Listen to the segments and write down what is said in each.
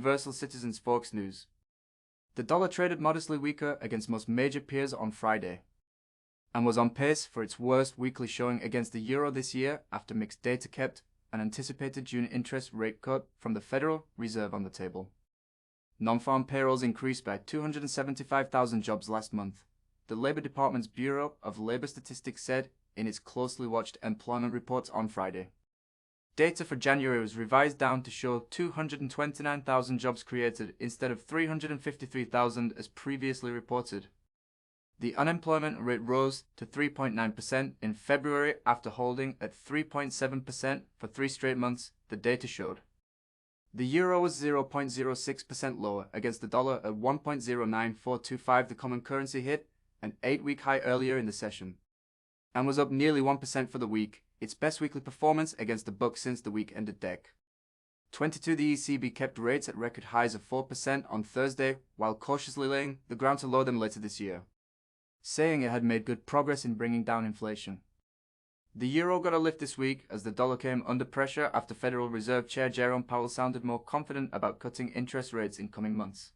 Universal Citizens Fox News. The dollar traded modestly weaker against most major peers on Friday, and was on pace for its worst weekly showing against the euro this year after mixed data kept an anticipated June interest rate cut from the Federal Reserve on the table. Non-farm payrolls increased by 275,000 jobs last month, the Labor Department's Bureau of Labor Statistics said in its closely watched employment reports on Friday. Data for January was revised down to show 229,000 jobs created instead of 353,000 as previously reported. The unemployment rate rose to 3.9% in February after holding at 3.7% for 3 straight months, the data showed. The euro was 0.06% lower against the dollar at 1.09425. The common currency hit an 8-week high earlier in the session and was up nearly 1% for the week, its best weekly performance against the buck since the week ended deck. 22. The ECB kept rates at record highs of 4% on Thursday while cautiously laying the ground to lower them later this year, saying it had made good progress in bringing down inflation. The euro got a lift this week as the dollar came under pressure after Federal Reserve Chair Jerome Powell sounded more confident about cutting interest rates in coming months.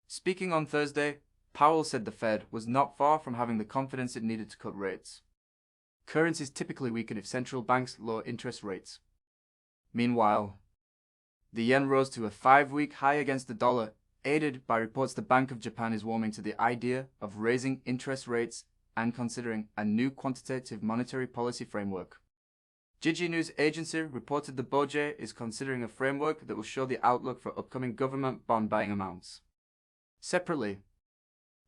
Speaking on Thursday, Powell said the Fed was not far from having the confidence it needed to cut rates. Currencies typically weaken if central banks lower interest rates. Meanwhile, the yen rose to a 5-week high against the dollar, aided by reports the Bank of Japan is warming to the idea of raising interest rates and considering a new quantitative monetary policy framework. Jiji News Agency reported the BOJ is considering a framework that will show the outlook for upcoming government bond buying amounts. Separately,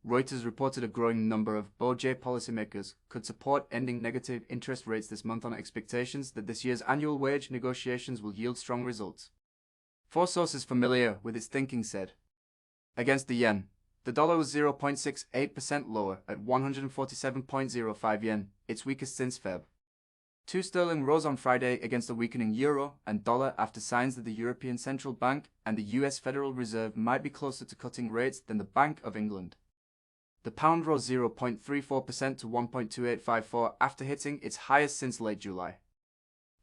Reuters reported a growing number of BOJ policymakers could support ending negative interest rates this month on expectations that this year's annual wage negotiations will yield strong results. 4 sources familiar with its thinking said. Against the yen, the dollar was 0.68% lower at 147.05 yen, its weakest since Feb. 2 sterling rose on Friday against the weakening euro and dollar after signs that the European Central Bank and the US Federal Reserve might be closer to cutting rates than the Bank of England. The pound rose 0.34% to 1.2854 after hitting its highest since late July.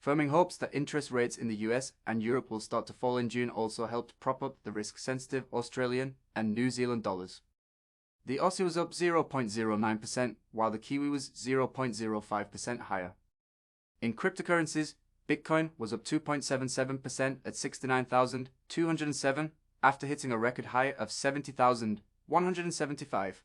Firming hopes that interest rates in the US and Europe will start to fall in June also helped prop up the risk-sensitive Australian and New Zealand dollars. The Aussie was up 0.09%, while the Kiwi was 0.05% higher. In cryptocurrencies, Bitcoin was up 2.77% at 69,207 after hitting a record high of 70,175.